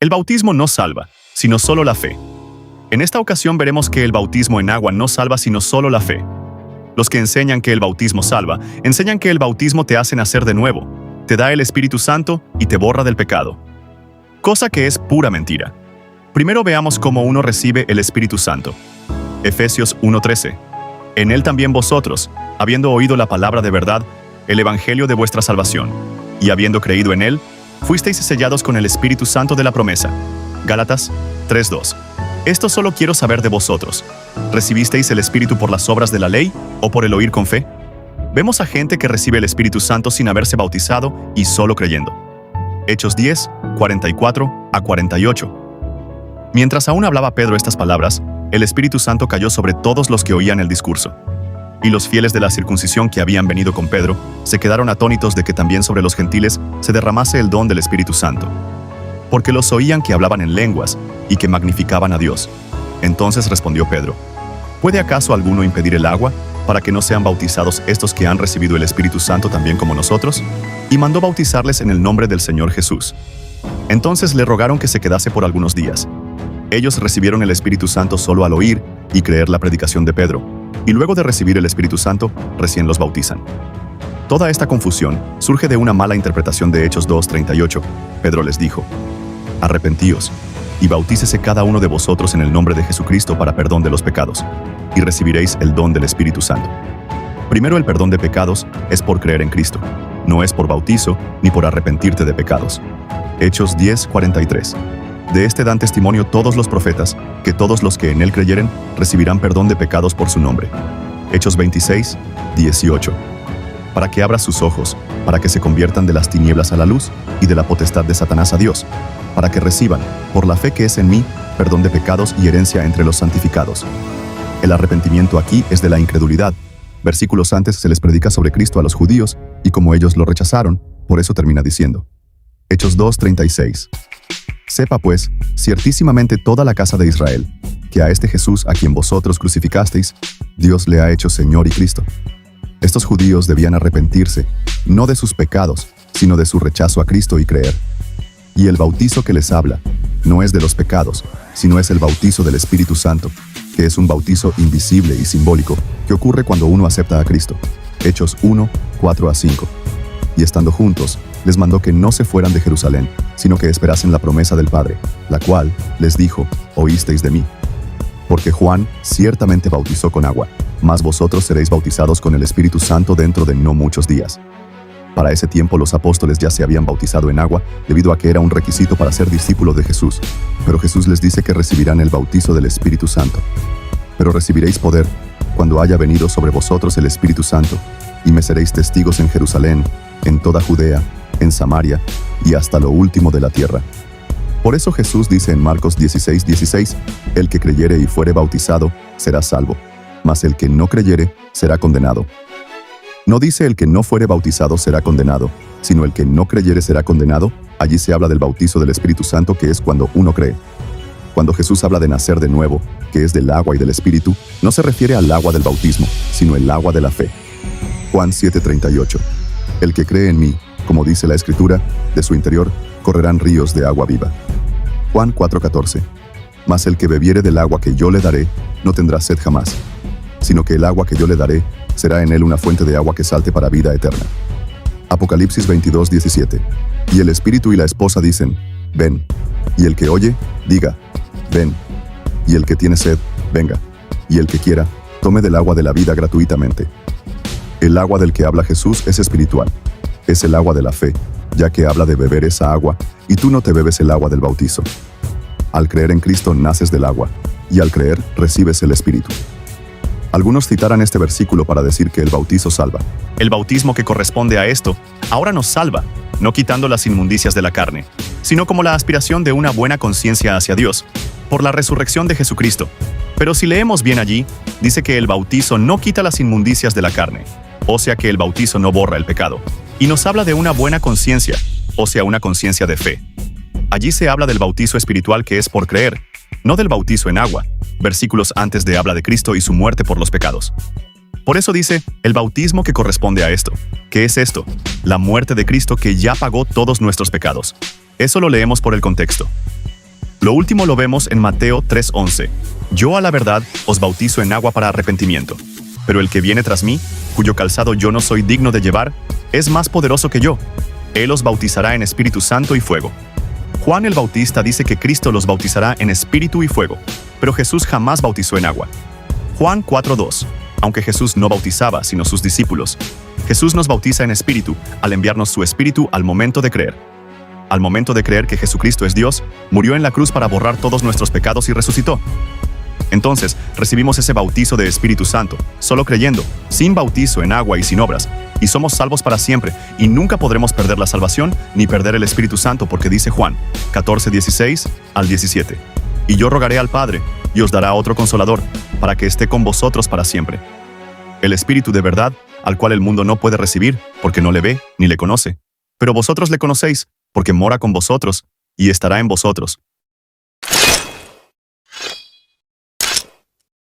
El bautismo no salva, sino solo la fe. En esta ocasión veremos que el bautismo en agua no salva sino solo la fe. Los que enseñan que el bautismo salva, enseñan que el bautismo te hace nacer de nuevo, te da el Espíritu Santo y te borra del pecado. Cosa que es pura mentira. Primero veamos cómo uno recibe el Espíritu Santo. Efesios 1:13. En él también vosotros, habiendo oído la palabra de verdad, el evangelio de vuestra salvación, y habiendo creído en él, fuisteis sellados con el Espíritu Santo de la promesa. Gálatas 3:2. Esto solo quiero saber de vosotros. ¿Recibisteis el Espíritu por las obras de la ley o por el oír con fe? Vemos a gente que recibe el Espíritu Santo sin haberse bautizado y solo creyendo. Hechos 10, 44 a 48. Mientras aún hablaba Pedro estas palabras, el Espíritu Santo cayó sobre todos los que oían el discurso. Y los fieles de la circuncisión que habían venido con Pedro se quedaron atónitos de que también sobre los gentiles se derramase el don del Espíritu Santo. Porque los oían que hablaban en lenguas y que magnificaban a Dios. Entonces respondió Pedro: ¿puede acaso alguno impedir el agua para que no sean bautizados estos que han recibido el Espíritu Santo también como nosotros? Y mandó bautizarles en el nombre del Señor Jesús. Entonces le rogaron que se quedase por algunos días. Ellos recibieron el Espíritu Santo solo al oír y creer la predicación de Pedro, y luego de recibir el Espíritu Santo, recién los bautizan. Toda esta confusión surge de una mala interpretación de Hechos 2:38. Pedro les dijo: arrepentíos, y bautícese cada uno de vosotros en el nombre de Jesucristo para perdón de los pecados, y recibiréis el don del Espíritu Santo. Primero, el perdón de pecados es por creer en Cristo, no es por bautizo ni por arrepentirte de pecados. Hechos 10:43. De este dan testimonio todos los profetas, que todos los que en él creyeren recibirán perdón de pecados por su nombre. Hechos 26:18. Para que abra sus ojos, para que se conviertan de las tinieblas a la luz y de la potestad de Satanás a Dios, para que reciban, por la fe que es en mí, perdón de pecados y herencia entre los santificados. El arrepentimiento aquí es de la incredulidad. Versículos antes se les predica sobre Cristo a los judíos, y como ellos lo rechazaron, por eso termina diciendo. Hechos 2:36. Sepa pues, ciertísimamente toda la casa de Israel, que a este Jesús a quien vosotros crucificasteis, Dios le ha hecho Señor y Cristo. Estos judíos debían arrepentirse, no de sus pecados, sino de su rechazo a Cristo y creer. Y el bautizo que les habla no es de los pecados, sino es el bautizo del Espíritu Santo, que es un bautizo invisible y simbólico que ocurre cuando uno acepta a Cristo. Hechos 1:4-5. Y estando juntos, les mandó que no se fueran de Jerusalén, sino que esperasen la promesa del Padre, la cual les dijo: oísteis de mí. Porque Juan ciertamente bautizó con agua, mas vosotros seréis bautizados con el Espíritu Santo dentro de no muchos días. Para ese tiempo los apóstoles ya se habían bautizado en agua, debido a que era un requisito para ser discípulo de Jesús. Pero Jesús les dice que recibirán el bautizo del Espíritu Santo. Pero recibiréis poder, cuando haya venido sobre vosotros el Espíritu Santo, y me seréis testigos en Jerusalén, en toda Judea, en Samaria, y hasta lo último de la tierra. Por eso Jesús dice en Marcos 16:16, el que creyere y fuere bautizado, será salvo, mas el que no creyere, será condenado. No dice el que no fuere bautizado será condenado, sino el que no creyere será condenado. Allí se habla del bautizo del Espíritu Santo, que es cuando uno cree. Cuando Jesús habla de nacer de nuevo, que es del agua y del Espíritu, no se refiere al agua del bautismo, sino el agua de la fe. Juan 7:38. El que cree en mí, como dice la Escritura, de su interior correrán ríos de agua viva. Juan 4:14. Mas el que bebiere del agua que yo le daré, no tendrá sed jamás, sino que el agua que yo le daré será en él una fuente de agua que salte para vida eterna. Apocalipsis 22:17. Y el Espíritu y la esposa dicen: ven. Y el que oye, diga: ven. Y el que tiene sed, venga. Y el que quiera, tome del agua de la vida gratuitamente. El agua del que habla Jesús es espiritual. Es el agua de la fe, ya que habla de beber esa agua, y tú no te bebes el agua del bautizo. Al creer en Cristo naces del agua, y al creer recibes el Espíritu. Algunos citarán este versículo para decir que el bautizo salva. El bautismo que corresponde a esto ahora nos salva, no quitando las inmundicias de la carne, sino como la aspiración de una buena conciencia hacia Dios, por la resurrección de Jesucristo. Pero si leemos bien allí, dice que el bautizo no quita las inmundicias de la carne, o sea que el bautizo no borra el pecado, y nos habla de una buena conciencia, o sea una conciencia de fe. Allí se habla del bautizo espiritual que es por creer, no del bautizo en agua. Versículos antes de habla de Cristo y su muerte por los pecados. Por eso dice, el bautismo que corresponde a esto. ¿Qué es esto? La muerte de Cristo que ya pagó todos nuestros pecados. Eso lo leemos por el contexto. Lo último lo vemos en Mateo 3:11. Yo a la verdad os bautizo en agua para arrepentimiento, pero el que viene tras mí, cuyo calzado yo no soy digno de llevar, es más poderoso que yo. Él os bautizará en Espíritu Santo y fuego. Juan el Bautista dice que Cristo los bautizará en espíritu y fuego, pero Jesús jamás bautizó en agua. Juan 4:2. Aunque Jesús no bautizaba, sino sus discípulos, Jesús nos bautiza en espíritu, al enviarnos su espíritu al momento de creer. Al momento de creer que Jesucristo es Dios, murió en la cruz para borrar todos nuestros pecados y resucitó. Entonces, recibimos ese bautizo de Espíritu Santo, solo creyendo, sin bautizo en agua y sin obras, y somos salvos para siempre, y nunca podremos perder la salvación ni perder el Espíritu Santo, porque dice Juan 14:16 al 17. Y yo rogaré al Padre, y os dará otro consolador, para que esté con vosotros para siempre. El Espíritu de verdad, al cual el mundo no puede recibir, porque no le ve ni le conoce. Pero vosotros le conocéis, porque mora con vosotros, y estará en vosotros.